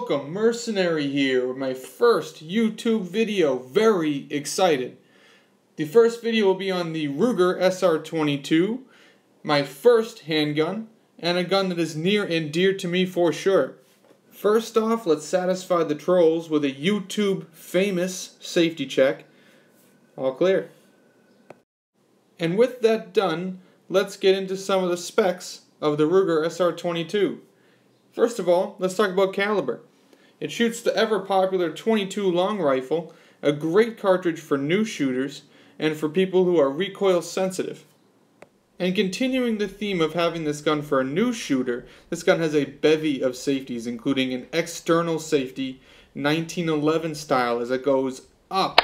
Welcome, Mercenary here with my first YouTube video. Very excited. The first video will be on the Ruger SR22, my first handgun, and a gun that is near and dear to me for sure. First off, let's satisfy the trolls with a YouTube famous safety check. All clear. And with that done, let's get into some of the specs of the Ruger SR22. First of all, let's talk about caliber. It shoots the ever-popular .22 long rifle, a great cartridge for new shooters, and for people who are recoil sensitive. And continuing the theme of having this gun for a new shooter, this gun has a bevy of safeties, including an external safety, 1911 style, as it goes up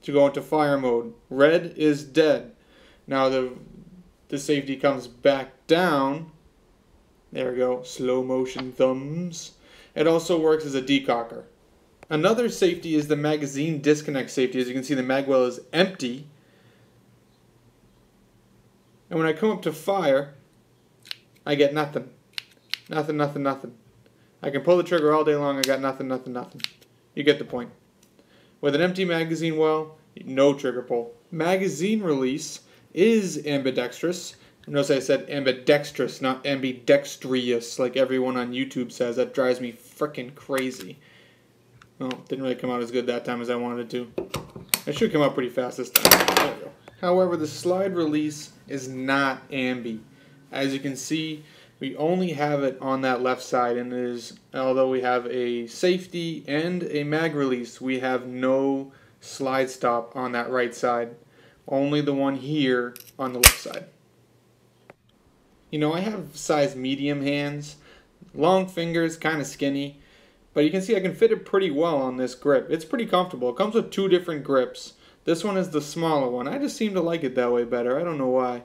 to go into fire mode. Red is dead. Now the safety comes back down. There we go, slow motion thumbs. It also works as a decocker. Another safety is the magazine disconnect safety. As you can see, the magwell is empty. And when I come up to fire, I get nothing. Nothing, nothing, nothing. I can pull the trigger all day long, I got nothing, nothing, nothing. You get the point. With an empty magazine well, no trigger pull. Magazine release is ambidextrous. Notice I said ambidextrous, not ambidextrous, like everyone on YouTube says. That drives me frickin' crazy. Oh, didn't really come out as good that time as I wanted it to. It should come out pretty fast this time. There we go. However, the slide release is not ambi. As you can see, we only have it on that left side, and it is, although we have a safety and a mag release, we have no slide stop on that right side. Only the one here on the left side. You know, I have size medium hands, long fingers, kind of skinny, but you can see I can fit it pretty well on this grip. It's pretty comfortable. It comes with two different grips. This one is the smaller one. I just seem to like it that way better. I don't know why.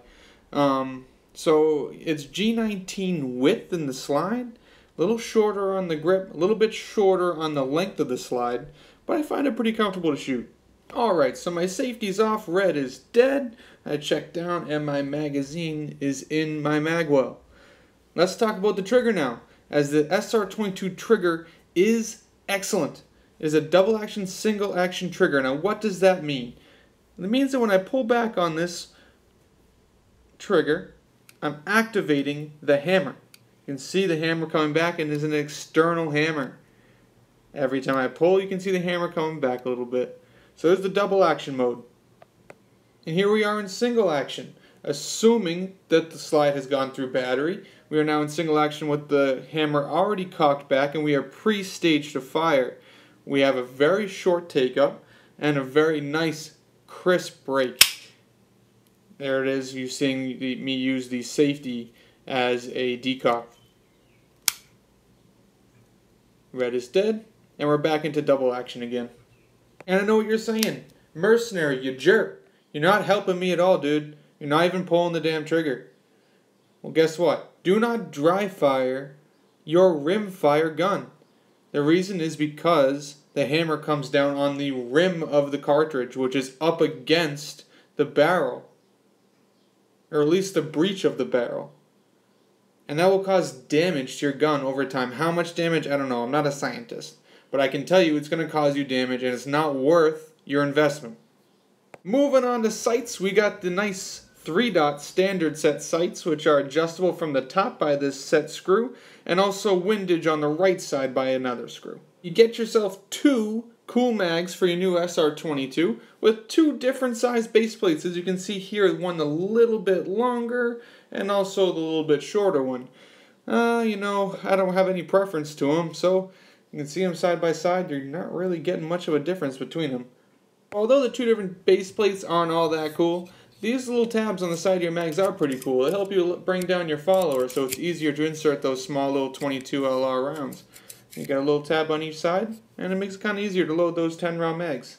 So it's G19 width in the slide, a little shorter on the grip, a little bit shorter on the length of the slide, but I find it pretty comfortable to shoot. Alright, so my safety's off, red is dead, I check down, and my magazine is in my magwell. Let's talk about the trigger now, as the SR22 trigger is excellent. It is a double action, single action trigger. Now what does that mean? It means that when I pull back on this trigger, I'm activating the hammer. You can see the hammer coming back, and it's an external hammer. Every time I pull, you can see the hammer coming back a little bit. So there's the double action mode. And here we are in single action. Assuming that the slide has gone through battery, we are now in single action with the hammer already cocked back, and we are pre-staged to fire. We have a very short take-up and a very nice crisp break. There it is, you're seeing me use the safety as a decock. Red is dead, and we're back into double action again. And I know what you're saying. Mercenary, you jerk. You're not helping me at all, dude. You're not even pulling the damn trigger. Well, guess what? Do not dry fire your rim fire gun. The reason is because the hammer comes down on the rim of the cartridge, which is up against the barrel. Or at least the breech of the barrel. And that will cause damage to your gun over time. How much damage? I don't know. I'm not a scientist. But I can tell you it's going to cause you damage, and it's not worth your investment. Moving on to sights, we got the nice 3-dot standard set sights, which are adjustable from the top by this set screw, and also windage on the right side by another screw. You get yourself two cool mags for your new SR22 with two different size base plates. As you can see here, one a little bit longer and also the little bit shorter one. You know, I don't have any preference to them, so you can see them side by side. You're not really getting much of a difference between them. Although the two different base plates aren't all that cool, these little tabs on the side of your mags are pretty cool. They help you bring down your follower, so it's easier to insert those small little 22 LR rounds. You got a little tab on each side, and it makes it kind of easier to load those 10 round mags.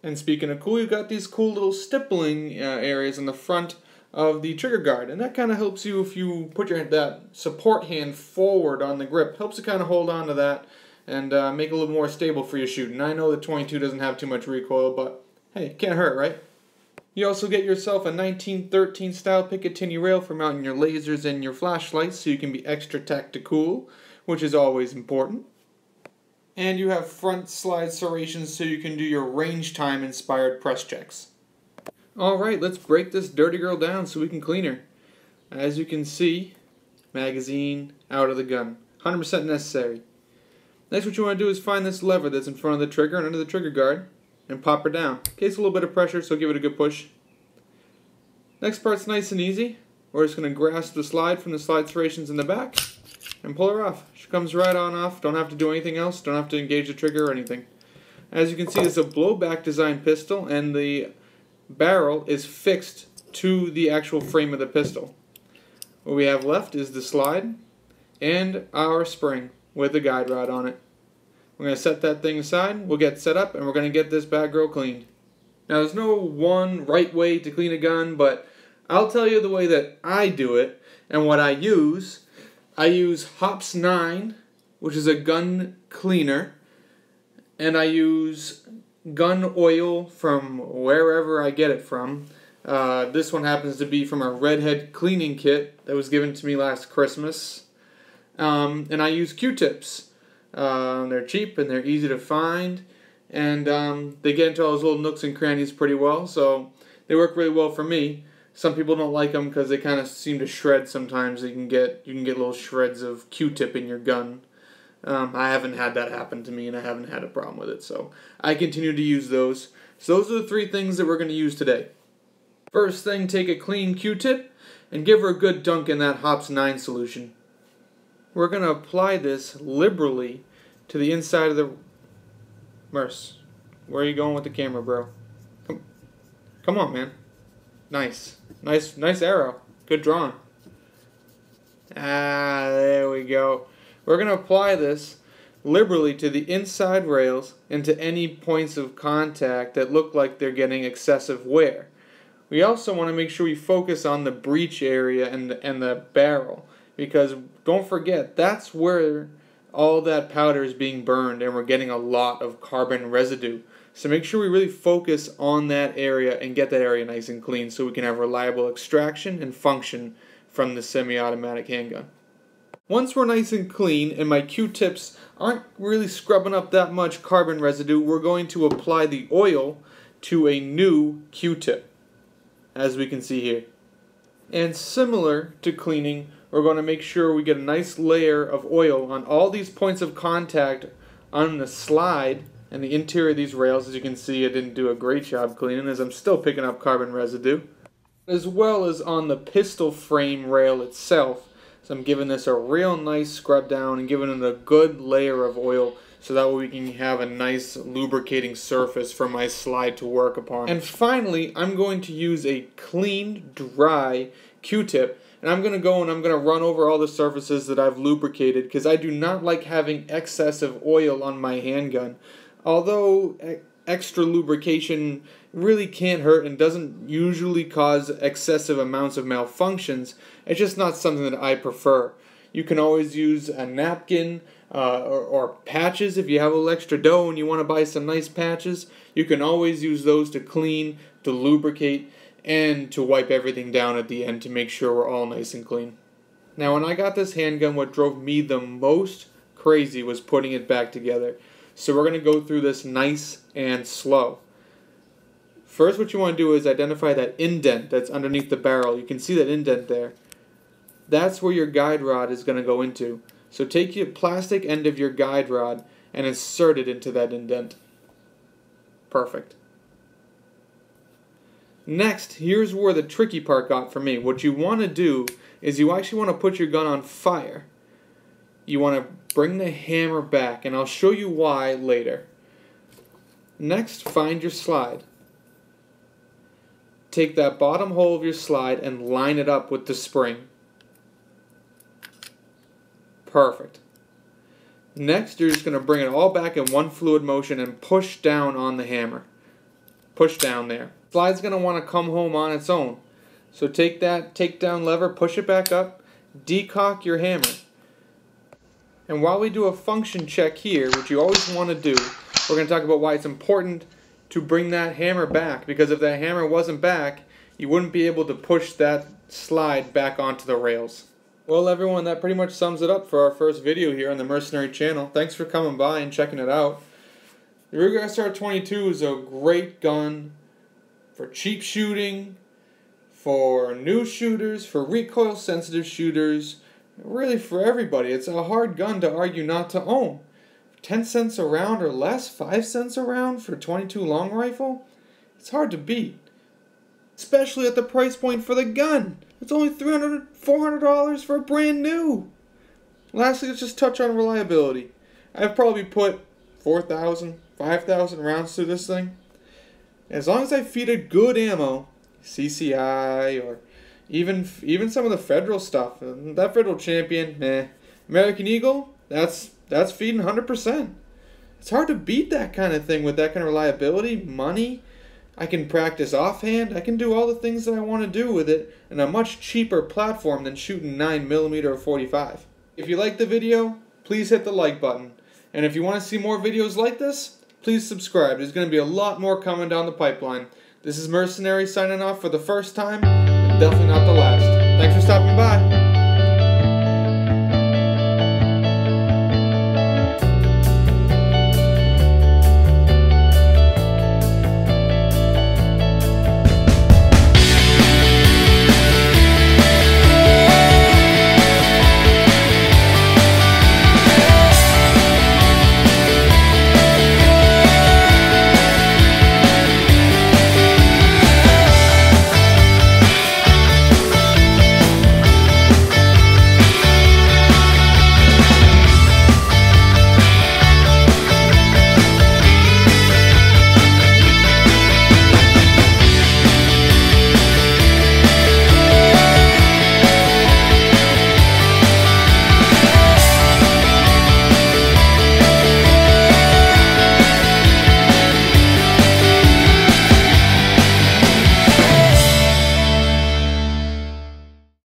And speaking of cool, you've got these cool little stippling areas in the front of the trigger guard, and that kind of helps you if you put that support hand forward on the grip. Helps you kind of hold on to that and make it a little more stable for your shooting. I know the 22 doesn't have too much recoil, but hey, it can't hurt, right? You also get yourself a 1913 style Picatinny rail for mounting your lasers and your flashlights, so you can be extra tactical, which is always important. And you have front slide serrations so you can do your range time inspired press checks. Alright, let's break this dirty girl down so we can clean her. As you can see, magazine out of the gun. 100% necessary. Next, what you want to do is find this lever that's in front of the trigger and under the trigger guard and pop her down. Okay, it's a little bit of pressure, so give it a good push. Next part's nice and easy. We're just going to grasp the slide from the slide serrations in the back and pull her off. She comes right on off. Don't have to do anything else. Don't have to engage the trigger or anything. As you can see, it's a blowback design pistol, and the barrel is fixed to the actual frame of the pistol. What we have left is the slide and our spring with a guide rod on it. We're going to set that thing aside. We'll get set up, and we're going to get this bad girl cleaned. Now, there's no one right way to clean a gun, but I'll tell you the way that I do it and what I use. I use Hops 9, which is a gun cleaner, and I use gun oil from wherever I get it from. This one happens to be from a redhead cleaning kit that was given to me last Christmas. And I use Q-tips. They're cheap and they're easy to find, and they get into all those little nooks and crannies pretty well, so they work really well for me. Some people don't like them because they kind of seem to shred sometimes. You can get little shreds of Q-tip in your gun. I haven't had that happen to me, and I haven't had a problem with it, so I continue to use those. So those are the three things that we're going to use today. First thing, take a clean Q-tip and give her a good dunk in that Hops 9 solution. We're going to apply this liberally to the inside of the... Merce, where are you going with the camera, bro? Come on, man. Nice arrow. Good drawing. There we go. We're going to apply this liberally to the inside rails and to any points of contact that look like they're getting excessive wear. We also want to make sure we focus on the breech area and the barrel, because don't forget, that's where all that powder is being burned and we're getting a lot of carbon residue. So make sure we really focus on that area and get that area nice and clean so we can have reliable extraction and function from the semi-automatic handgun. Once we're nice and clean and my Q-tips aren't really scrubbing up that much carbon residue, we're going to apply the oil to a new Q-tip, as we can see here. And similar to cleaning, we're going to make sure we get a nice layer of oil on all these points of contact on the slide and the interior of these rails. As you can see, I didn't do a great job cleaning, as I'm still picking up carbon residue, as well as on the pistol frame rail itself. So I'm giving this a real nice scrub down and giving it a good layer of oil so that way we can have a nice lubricating surface for my slide to work upon. And finally, I'm going to use a clean, dry Q-tip, and I'm going to go and I'm going to run over all the surfaces that I've lubricated, because I do not like having excessive oil on my handgun. Although extra lubrication really can't hurt and doesn't usually cause excessive amounts of malfunctions, it's just not something that I prefer. You can always use a napkin or patches. If you have a little extra dough and you want to buy some nice patches, you can always use those to clean, to lubricate, and to wipe everything down at the end to make sure we're all nice and clean. Now, when I got this handgun, what drove me the most crazy was putting it back together. So we're going to go through this nice and slow. First, what you want to do is identify that indent that's underneath the barrel. You can see that indent there. That's where your guide rod is going to go into. So take your plastic end of your guide rod and insert it into that indent. Perfect. Next, here's where the tricky part got for me. What you want to do is you actually want to put your gun on fire. You want to bring the hammer back, and I'll show you why later. Next, find your slide. Take that bottom hole of your slide and line it up with the spring. Perfect. Next, you're just going to bring it all back in one fluid motion and push down on the hammer. Push down there. Slide's going to want to come home on its own. So take that takedown lever, push it back up, decock your hammer. And while we do a function check here, which you always want to do, we're going to talk about why it's important to bring that hammer back, because if that hammer wasn't back, you wouldn't be able to push that slide back onto the rails. Well, everyone, that pretty much sums it up for our first video here on the Mercenary channel. Thanks for coming by and checking it out. The Ruger SR22 is a great gun for cheap shooting, for new shooters, for recoil-sensitive shooters, really for everybody. It's a hard gun to argue not to own. 10 cents a round or less, 5 cents a round for a 22 long rifle, it's hard to beat. Especially at the price point for the gun. It's only $300, $400 for a brand new. Lastly, let's just touch on reliability. I've probably put 4,000, 5,000 rounds through this thing. As long as I feed it good ammo, CCI or even some of the Federal stuff, that Federal Champion, American Eagle, that's feeding 100%. It's hard to beat that kind of thing with that kind of reliability, money. I can practice offhand. I can do all the things that I want to do with it in a much cheaper platform than shooting 9mm or 45. If you liked the video, please hit the like button. And if you want to see more videos like this, please subscribe. There's going to be a lot more coming down the pipeline. This is Mercenary signing off for the first time, and definitely not the last. Thanks for stopping by.